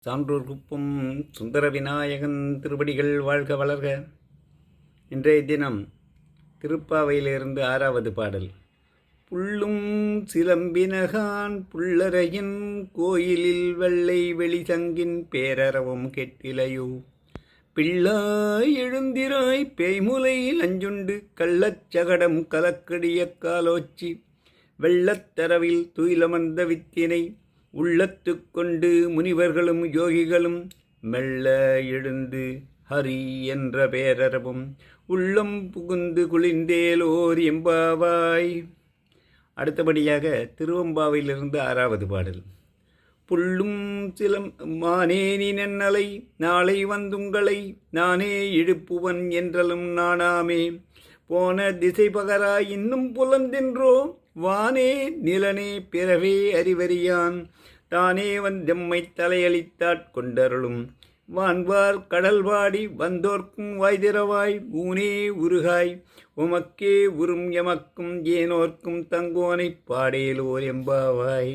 சான்றோர் குப்பம் சுந்தர விநாயகன் திருவடிகள் வாழ்க வளர்க. இன்றைய தினம் திருப்பாவையிலிருந்து 6வது பாடல். புள்ளும் சிலம்பினகான் புள்ளரையின் கோயிலில் வெள்ளை வெளிசங்கின் பேரறவும் கெட்டிலையோ, பிள்ளாய் எழுந்திராய் பேய்முலை லஞ்சுண்டு கள்ளச்சகடம் கலக்கடிய காலோச்சி, வெள்ளத்தரவில் துயிலமர்ந்த வித்தினை உள்ளத்து கொண்டு முனிவர்களும் யோகிகளும் மெல்ல எழுந்து ஹரி என்ற பேரறவும் உள்ளம் புகுந்து குளிர்ந்தேலோர் எம்பாவாய். அடுத்தபடியாக திருவம்பாவிலிருந்து 6வது பாடல். புள்ளும் சிலம் மானேனி நன்னலை நாளை வந்துங்களை நானே இழுப்புவன் என்றலும் நானாமே, போன திசை பகராய் இன்னும் புலந்தென்றோ வானே நிலனே பிறவே அறிவறியான், தானே வந்தெம்மை தலையளித்தாட் கொண்டருளும் வான்வார் கடல்வாடி வந்தோர்க்கும் வாய்திரவாய் ஊனே உருகாய் உமக்கே உறும் எமக்கும் ஏனோர்க்கும் தங்கோனைப் பாடேலோர் எம்பாவாய்.